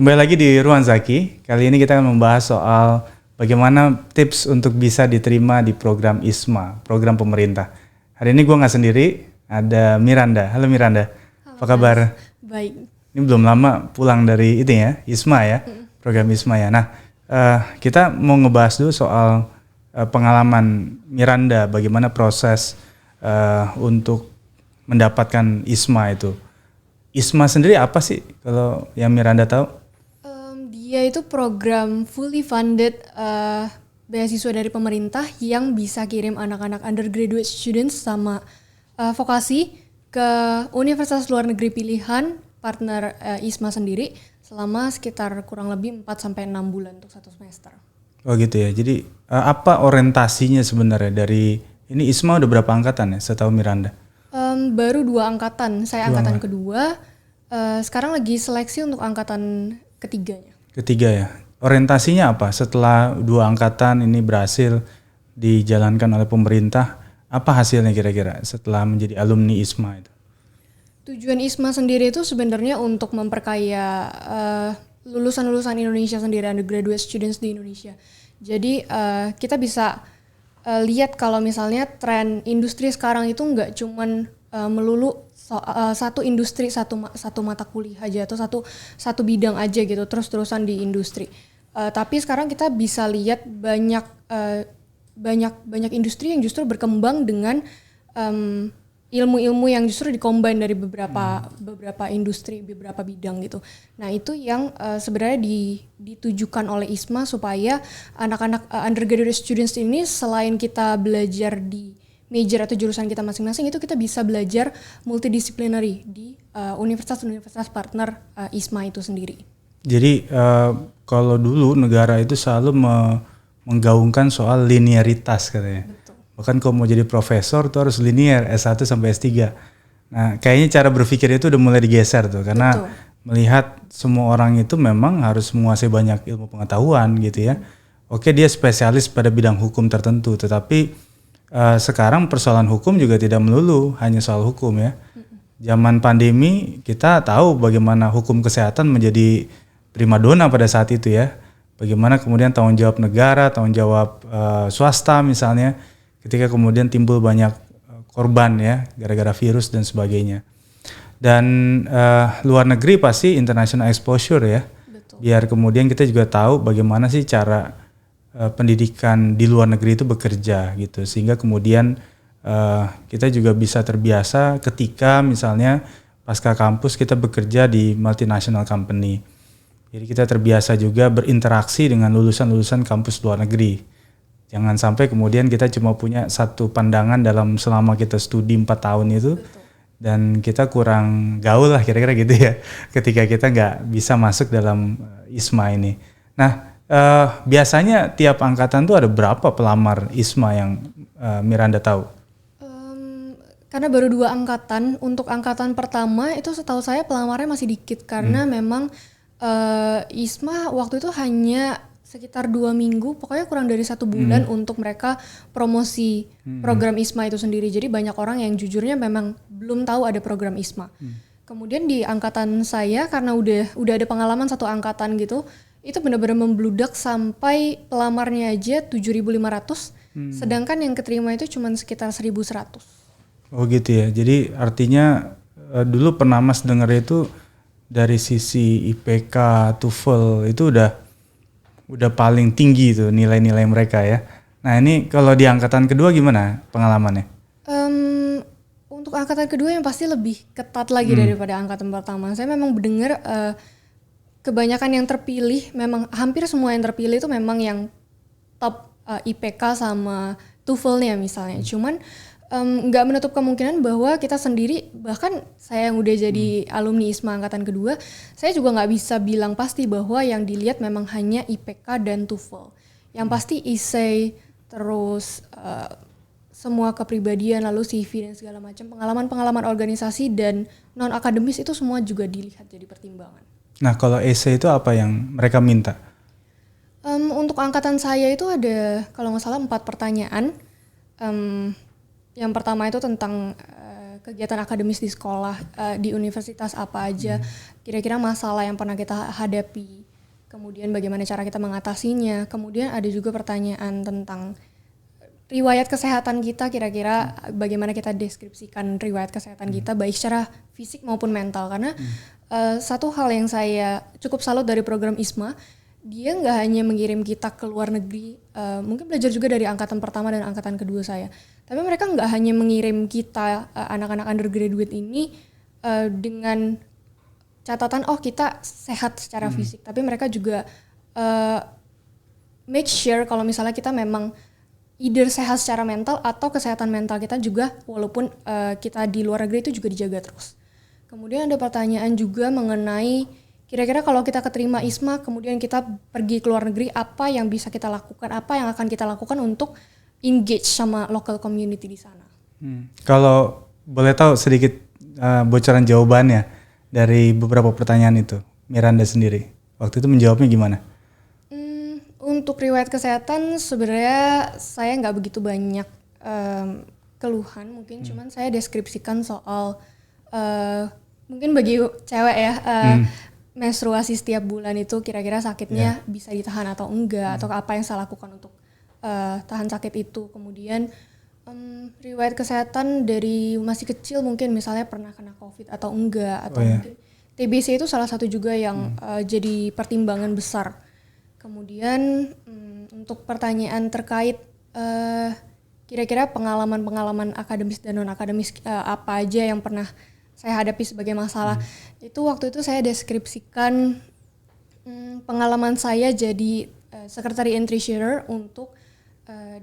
Kembali lagi di Ruang Zaki. Kali ini kita akan membahas soal bagaimana tips untuk bisa diterima di program ISMA, program pemerintah. Hari ini gue nggak sendiri, ada Miranda. Halo Miranda, Halo, apa kabar? Baik. Ini belum lama pulang dari itu ya, ISMA ya, program ISMA ya. Nah, kita mau ngebahas dulu soal pengalaman Miranda, bagaimana proses untuk mendapatkan ISMA itu. ISMA sendiri apa sih kalau yang Miranda tahu? Dia itu program fully funded beasiswa dari pemerintah yang bisa kirim anak-anak undergraduate students sama vokasi ke universitas luar negeri pilihan partner ISMA sendiri selama sekitar kurang lebih 4-6 bulan untuk 1 semester. Oh gitu ya. Jadi apa orientasinya sebenarnya dari ini ISMA udah berapa angkatan ya setahu Miranda? Baru 2 angkatan. Saya angkatan kedua. Sekarang lagi seleksi untuk angkatan ketiganya. Ketiga ya. Orientasinya apa setelah 2 angkatan ini berhasil dijalankan oleh pemerintah? Apa hasilnya kira-kira setelah menjadi alumni ISMA itu? Tujuan ISMA sendiri itu sebenarnya untuk memperkaya lulusan-lulusan Indonesia sendiri, undergraduate students di Indonesia. Jadi kita bisa lihat kalau misalnya tren industri sekarang itu nggak cuman melulu satu industri, satu mata kuliah aja atau satu bidang aja gitu terus-terusan di industri. Tapi sekarang kita bisa lihat banyak industri yang justru berkembang dengan ilmu-ilmu yang justru dikombin dari beberapa industri, beberapa bidang gitu. Nah itu yang sebenarnya ditujukan oleh ISMA supaya anak-anak undergraduate students ini selain kita belajar di major atau jurusan kita masing-masing, itu kita bisa belajar multidisciplinary di universitas-universitas partner ISMA itu sendiri. Jadi kalau dulu negara itu selalu menggaungkan soal linearitas katanya. Betul. Bahkan kalau mau jadi profesor tuh harus linear S1 sampai S3. Nah kayaknya cara berpikir itu udah mulai digeser tuh. Karena Betul. melihat semua orang itu memang harus menguasai banyak ilmu pengetahuan gitu ya. Oke dia spesialis pada bidang hukum tertentu. Tetapi sekarang persoalan hukum juga tidak melulu hanya soal hukum ya. Zaman pandemi kita tahu bagaimana hukum kesehatan menjadi primadona pada saat itu ya. Bagaimana kemudian tanggung jawab negara, tanggung jawab swasta misalnya, ketika kemudian timbul banyak korban ya gara-gara virus dan sebagainya. Dan luar negeri pasti international exposure ya. Betul. Biar kemudian kita juga tahu bagaimana sih cara pendidikan di luar negeri itu bekerja gitu, sehingga kemudian kita juga bisa terbiasa ketika misalnya pasca kampus kita bekerja di multinational company. Jadi kita terbiasa juga berinteraksi dengan lulusan-lulusan kampus luar negeri. Jangan sampai kemudian kita cuma punya satu pandangan dalam selama kita studi 4 tahun itu. Betul. Dan kita kurang gaul lah kira-kira gitu ya ketika kita nggak bisa masuk dalam ISMA ini. Nah biasanya tiap angkatan tuh ada berapa pelamar ISMA yang Miranda tahu? Karena baru 2 angkatan, untuk angkatan pertama itu setahu saya pelamarnya masih dikit karena memang ISMA waktu itu hanya sekitar 2 minggu, pokoknya kurang dari 1 bulan untuk mereka promosi program ISMA itu sendiri. Jadi banyak orang yang jujurnya memang belum tahu ada program ISMA. Kemudian di angkatan saya karena udah ada pengalaman 1 angkatan gitu, itu benar-benar membludak sampai pelamarnya aja 7.500, sedangkan yang keterima itu cuma sekitar 1.100. Oh gitu ya, jadi artinya dulu pernah Mas dengar itu dari sisi IPK, TOEFL itu udah paling tinggi tuh nilai-nilai mereka ya. Nah ini kalau di angkatan kedua gimana pengalamannya? Untuk angkatan kedua yang pasti lebih ketat lagi daripada angkatan pertama. Saya memang mendengar kebanyakan yang terpilih, memang hampir semua yang terpilih itu memang yang top IPK sama TOEFL-nya misalnya. Cuman nggak menutup kemungkinan bahwa kita sendiri, bahkan saya yang udah jadi alumni ISMA angkatan kedua, saya juga nggak bisa bilang pasti bahwa yang dilihat memang hanya IPK dan TOEFL. Yang pasti essay, terus semua kepribadian, lalu CV dan segala macam, pengalaman-pengalaman organisasi dan non-akademis itu semua juga dilihat jadi pertimbangan. Nah kalau essay itu apa yang mereka minta? Untuk angkatan saya itu ada kalau nggak salah 4 pertanyaan. Yang pertama itu tentang kegiatan akademis di sekolah, di universitas apa aja, kira-kira masalah yang pernah kita hadapi, kemudian bagaimana cara kita mengatasinya, kemudian ada juga pertanyaan tentang riwayat kesehatan kita, kira-kira bagaimana kita deskripsikan riwayat kesehatan kita baik secara fisik maupun mental, karena satu hal yang saya cukup salut dari program ISMA, dia nggak hanya mengirim kita ke luar negeri, mungkin belajar juga dari angkatan pertama dan angkatan kedua saya, tapi mereka nggak hanya mengirim kita anak-anak undergraduate ini dengan catatan kita sehat secara fisik, tapi mereka juga make sure kalau misalnya kita memang either sehat secara mental atau kesehatan mental kita juga walaupun kita di luar negeri itu juga dijaga terus. Kemudian ada pertanyaan juga mengenai kira-kira kalau kita keterima ISMA kemudian kita pergi ke luar negeri, apa yang bisa kita lakukan, apa yang akan kita lakukan untuk engage sama local community di sana. Kalau boleh tahu sedikit bocoran jawabannya dari beberapa pertanyaan itu, Miranda sendiri waktu itu menjawabnya gimana? Untuk riwayat kesehatan sebenarnya saya nggak begitu banyak keluhan, mungkin cuman saya deskripsikan soal mungkin bagi cewek ya, menstruasi setiap bulan itu kira-kira sakitnya bisa ditahan atau enggak, atau apa yang saya lakukan untuk tahan sakit itu. Kemudian riwayat kesehatan dari masih kecil, mungkin misalnya pernah kena COVID atau enggak, atau mungkin TBC itu salah satu juga yang jadi pertimbangan besar. Kemudian untuk pertanyaan terkait kira-kira pengalaman-pengalaman akademis dan non-akademis apa aja yang pernah saya hadapi sebagai masalah, itu waktu itu saya deskripsikan pengalaman saya jadi Secretary and Treasurer untuk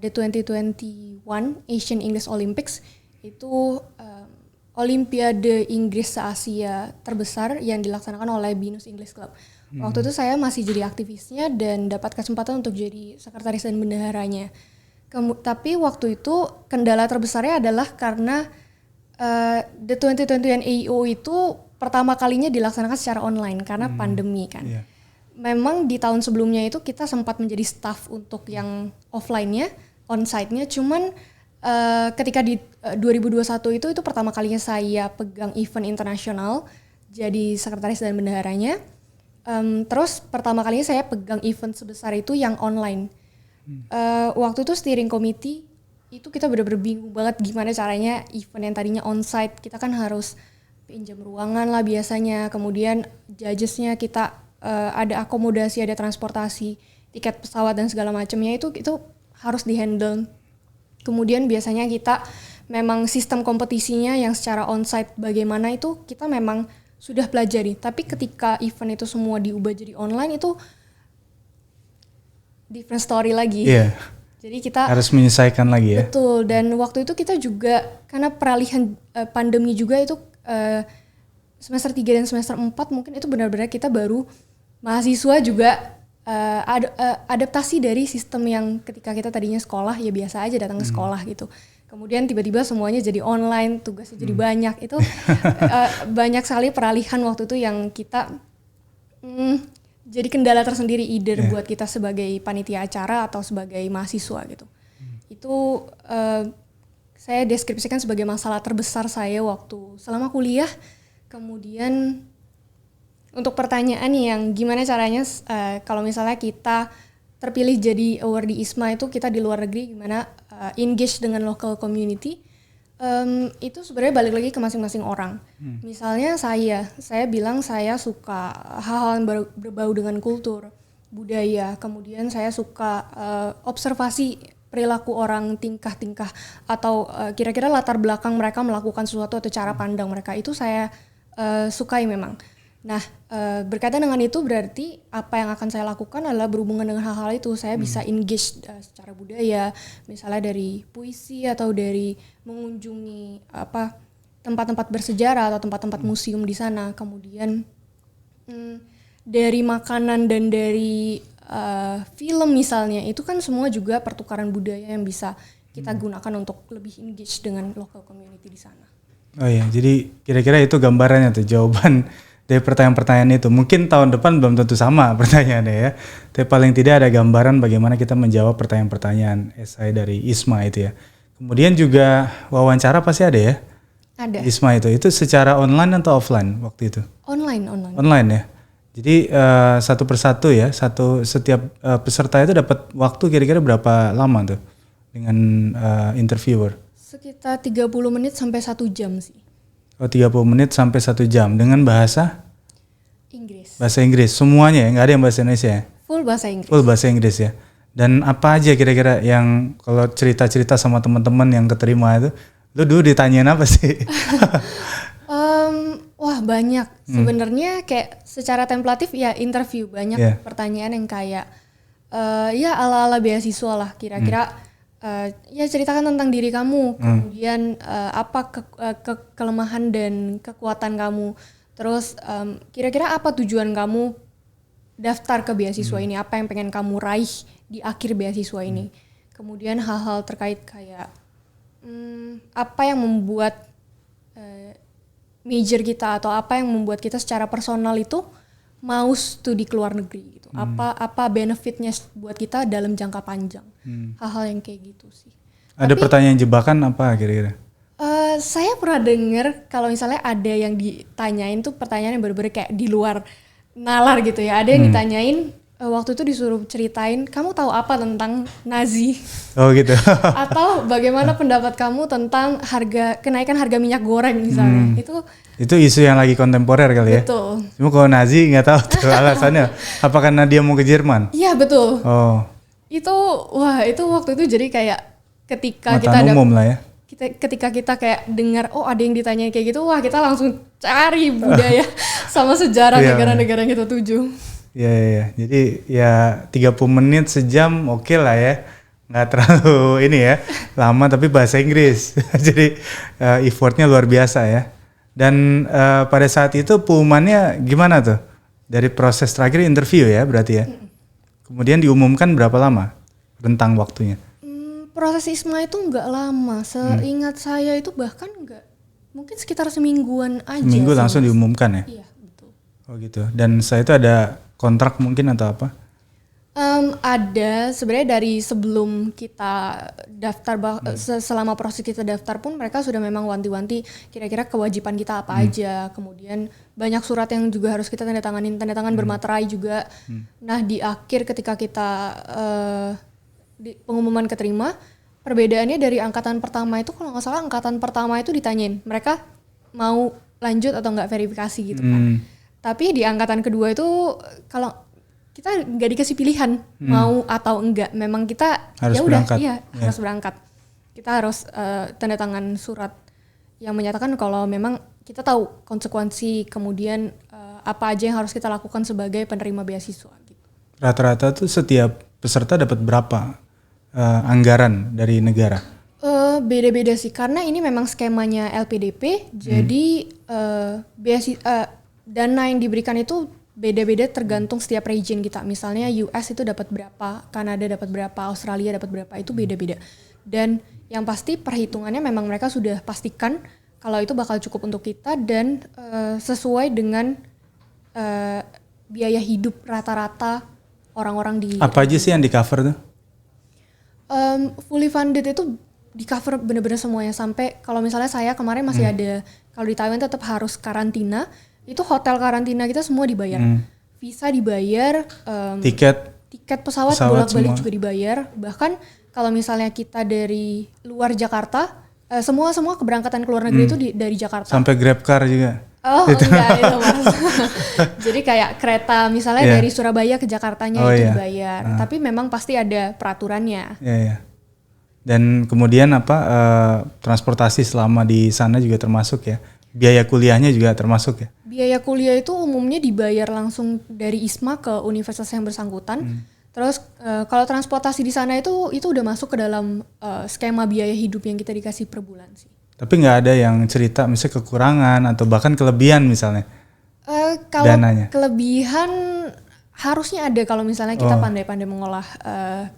the 2021 Asian English Olympics. Itu Olimpiade Inggris se-Asia terbesar yang dilaksanakan oleh Binus English Club. Waktu itu saya masih jadi aktivisnya dan dapat kesempatan untuk jadi sekretaris dan bendaharanya. Tapi waktu itu kendala terbesarnya adalah karena the 2021 AEO itu pertama kalinya dilaksanakan secara online karena pandemi kan. Memang di tahun sebelumnya itu kita sempat menjadi staff untuk yang offline-nya, on-site-nya, cuman ketika di 2021 itu pertama kalinya saya pegang event internasional jadi sekretaris dan bendaharanya. Terus pertama kalinya saya pegang event sebesar itu yang online. Waktu itu steering committee itu kita benar-benar bingung banget gimana caranya event yang tadinya on-site, kita kan harus pinjam ruangan lah biasanya, kemudian judgesnya kita ada akomodasi, ada transportasi, tiket pesawat dan segala macamnya itu harus dihandle. Kemudian biasanya kita memang sistem kompetisinya yang secara on-site bagaimana itu kita memang sudah pelajari, tapi ketika event itu semua diubah jadi online itu different story lagi. Jadi kita harus menyesuaikan lagi ya. Betul, dan waktu itu kita juga karena peralihan pandemi juga itu semester 3 dan semester 4 mungkin itu benar-benar kita baru mahasiswa juga adaptasi dari sistem yang ketika kita tadinya sekolah ya biasa aja datang ke sekolah gitu. Kemudian tiba-tiba semuanya jadi online, tugasnya jadi banyak. Itu banyak sekali peralihan waktu itu yang kita jadi kendala tersendiri either buat kita sebagai panitia acara atau sebagai mahasiswa gitu. Itu saya deskripsikan sebagai masalah terbesar saya waktu selama kuliah. Kemudian untuk pertanyaan yang gimana caranya kalau misalnya kita terpilih jadi award di ISMA itu kita di luar negeri gimana engage dengan local community, itu sebenarnya balik lagi ke masing-masing orang. Misalnya saya bilang saya suka hal-hal yang berbau dengan kultur, budaya, kemudian saya suka observasi perilaku orang, tingkah-tingkah atau kira-kira latar belakang mereka melakukan sesuatu atau cara pandang mereka itu saya sukai memang. Nah, berkaitan dengan itu berarti apa yang akan saya lakukan adalah berhubungan dengan hal-hal itu. Saya bisa engage secara budaya, misalnya dari puisi atau dari mengunjungi tempat-tempat bersejarah atau tempat-tempat museum di sana. Kemudian dari makanan dan dari film misalnya, itu kan semua juga pertukaran budaya yang bisa kita gunakan untuk lebih engage dengan local community di sana. Oh iya, jadi kira-kira itu gambarannya tuh jawaban dari pertanyaan-pertanyaan itu. Mungkin tahun depan belum tentu sama pertanyaannya ya. Tapi paling tidak ada gambaran bagaimana kita menjawab pertanyaan-pertanyaan esai dari ISMA itu ya. Kemudian juga wawancara pasti ada ya? Ada. ISMA itu secara online atau offline waktu itu? Online. Online ya. Jadi satu persatu ya, setiap peserta itu dapat waktu kira-kira berapa lama tuh dengan interviewer? Sekitar 30 menit sampai 1 jam sih. Oh, 30 menit sampai 1 jam dengan bahasa Inggris. Bahasa Inggris semuanya ya, nggak ada yang bahasa Indonesia ya? Full bahasa Inggris. Full bahasa Inggris ya. Dan apa aja kira-kira yang kalau cerita-cerita sama teman-teman yang keterima itu, lu dulu ditanyain apa sih? Wah banyak. Sebenarnya kayak secara templatif ya interview banyak pertanyaan yang kayak ya ala-ala beasiswa lah kira-kira. Ya ceritakan tentang diri kamu, kemudian apa kelemahan dan kekuatan kamu. Terus kira-kira apa tujuan kamu daftar ke beasiswa ini, apa yang pengen kamu raih di akhir beasiswa ini. Kemudian hal-hal terkait kayak apa yang membuat major kita atau apa yang membuat kita secara personal itu mau studi ke luar negeri gitu. Apa benefitnya buat kita dalam jangka panjang. Hal-hal yang kayak gitu sih. Ada pertanyaan jebakan apa kira-kira? Saya pernah dengar kalau misalnya ada yang ditanyain tuh pertanyaan yang bener-bener kayak di luar nalar gitu ya. Ada yang ditanyain waktu itu disuruh ceritain kamu tahu apa tentang Nazi? Oh gitu. Atau bagaimana pendapat kamu tentang kenaikan harga minyak goreng misalnya. Itu isu yang lagi kontemporer kali ya. Betul. Cuma kalau Nazi nggak tahu tuh alasannya. Apa karena dia mau ke Jerman? Iya betul. Oh. Itu waktu itu jadi kayak ketika Mata umum lah ya. Ketika kita kayak dengar ada yang ditanyain kayak gitu, wah kita langsung cari budaya sama sejarah negara-negara yang kita tuju. Iya. Jadi ya 30 menit sejam oke lah ya. Nggak terlalu ini ya, lama tapi bahasa Inggris. Jadi effortnya luar biasa ya. Dan pada saat itu pengumumannya gimana tuh? Dari proses terakhir interview ya berarti ya. Kemudian diumumkan berapa lama rentang waktunya? Proses ISMA itu nggak lama. Seingat saya itu bahkan mungkin sekitar semingguan aja. Seminggu langsung diumumkan ya? Iya betul. Oh gitu. Dan setelah itu ada kontrak mungkin atau apa? Ada sebenarnya dari sebelum kita daftar selama proses kita daftar pun mereka sudah memang wanti-wanti kira-kira kewajiban kita apa aja. Kemudian banyak surat yang juga harus kita tanda tangan bermaterai juga. Nah di akhir ketika kita di pengumuman keterima, perbedaannya dari angkatan pertama itu kalau nggak salah angkatan pertama itu ditanyain mereka mau lanjut atau nggak verifikasi gitu kan. Tapi di angkatan kedua itu kalau kita nggak dikasih pilihan mau atau enggak, memang kita harus berangkat. Harus berangkat. Kita harus tanda tangan surat yang menyatakan kalau memang kita tahu konsekuensi kemudian apa aja yang harus kita lakukan sebagai penerima beasiswa. Gitu. Rata-rata tuh setiap peserta dapat berapa anggaran dari negara? Beda-beda sih karena ini memang skemanya LPDP, jadi dana yang diberikan itu beda-beda tergantung setiap region kita. Misalnya US itu dapat berapa, Kanada dapat berapa, Australia dapat berapa, itu beda-beda. Dan yang pasti perhitungannya memang mereka sudah pastikan kalau itu bakal cukup untuk kita dan sesuai dengan biaya hidup rata-rata orang-orang di. Apa aja sih yang di cover tuh? Fully funded itu di cover bener-bener semuanya sampai kalau misalnya saya kemarin masih ada kalau di Taiwan tetap harus karantina. Itu hotel karantina kita semua dibayar, visa dibayar, tiket pesawat bolak-balik juga dibayar. Bahkan kalau misalnya kita dari luar Jakarta, semua keberangkatan ke luar negeri itu dari Jakarta. Sampai GrabCar juga? Oh enggak itu mas. Jadi kayak kereta misalnya dari Surabaya ke Jakartanya itu dibayar. Tapi memang pasti ada peraturannya. Iya. Dan kemudian transportasi selama di sana juga termasuk ya? Biaya kuliahnya juga termasuk ya? Biaya kuliah itu umumnya dibayar langsung dari ISMA ke universitas yang bersangkutan. Terus kalau transportasi di sana itu udah masuk ke dalam skema biaya hidup yang kita dikasih per bulan sih. Tapi nggak ada yang cerita misalnya kekurangan atau bahkan kelebihan misalnya? Kalau dananya? Kelebihan harusnya ada kalau misalnya kita pandai-pandai mengolah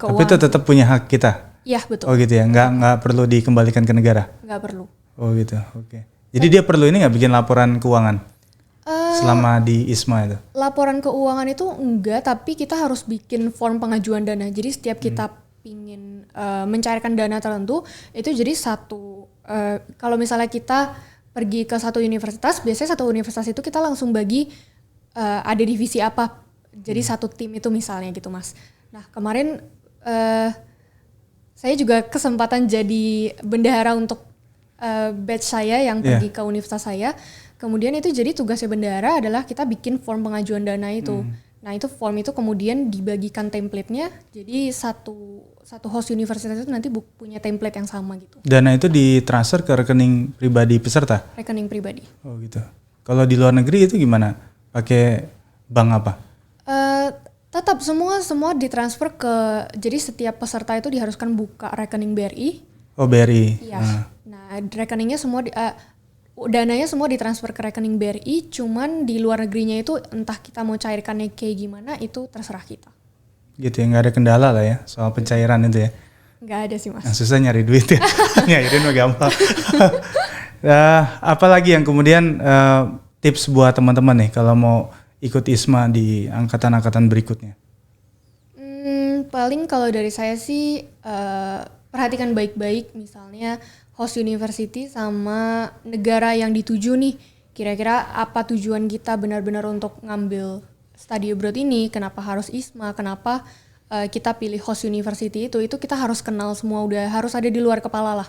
keuangan. Tapi itu tetap punya hak kita? Iya betul. Oh gitu ya, nggak perlu dikembalikan ke negara? Nggak perlu. Oh gitu, oke. Jadi dia perlu ini nggak bikin laporan keuangan selama di ISMA itu? Laporan keuangan itu enggak, tapi kita harus bikin form pengajuan dana. Jadi setiap kita pingin mencairkan dana tertentu, itu jadi satu. Kalau misalnya kita pergi ke satu universitas, biasanya satu universitas itu kita langsung bagi ada divisi apa. Jadi satu tim itu misalnya gitu Mas. Nah kemarin saya juga kesempatan jadi bendahara untuk batch saya yang pergi ke universitas saya. Kemudian itu jadi tugasnya bendahara adalah kita bikin form pengajuan dana itu. Nah itu form itu kemudian dibagikan template-nya. Jadi satu host universitas itu nanti punya template yang sama gitu. Dana itu ditransfer ke rekening pribadi peserta? Rekening pribadi. Oh gitu. Kalau di luar negeri itu gimana? Pakai bank apa? Tetap semua ditransfer ke, jadi setiap peserta itu diharuskan buka rekening BRI. Oh BRI. Iya. Nah rekeningnya semua dananya semua ditransfer ke rekening BRI, cuman di luar negerinya itu entah kita mau cairkannya kayak gimana itu terserah kita. Gitu ya, nggak ada kendala lah ya soal pencairan itu ya? Nggak ada sih Mas. Nah, susah nyari duit ya, nyairin mah gampang. Apalagi yang kemudian tips buat teman-teman nih kalau mau ikut ISMA di angkatan-angkatan berikutnya? Paling kalau dari saya sih perhatikan baik-baik misalnya host university sama negara yang dituju nih. Kira-kira apa tujuan kita benar-benar untuk ngambil study abroad ini, kenapa harus ISMA, kenapa kita pilih host university itu kita harus kenal semua, udah harus ada di luar kepala lah.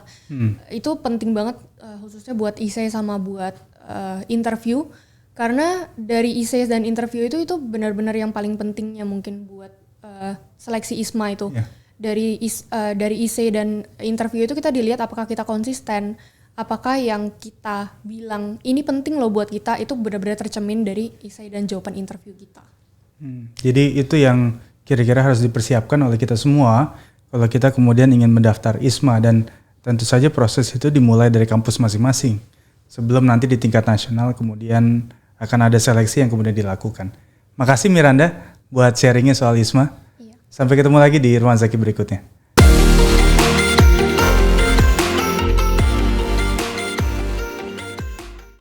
Itu penting banget khususnya buat essay sama buat interview, karena dari essay dan interview itu benar-benar yang paling pentingnya mungkin buat seleksi ISMA itu. Dari essay dan interview itu kita dilihat apakah kita konsisten, apakah yang kita bilang ini penting loh buat kita itu benar-benar tercermin dari essay dan jawaban interview kita. Jadi itu yang kira-kira harus dipersiapkan oleh kita semua kalau kita kemudian ingin mendaftar ISMA, dan tentu saja proses itu dimulai dari kampus masing-masing sebelum nanti di tingkat nasional kemudian akan ada seleksi yang kemudian dilakukan. Makasih Miranda buat sharingnya soal ISMA. Sampai ketemu lagi di Ruang Zaki berikutnya.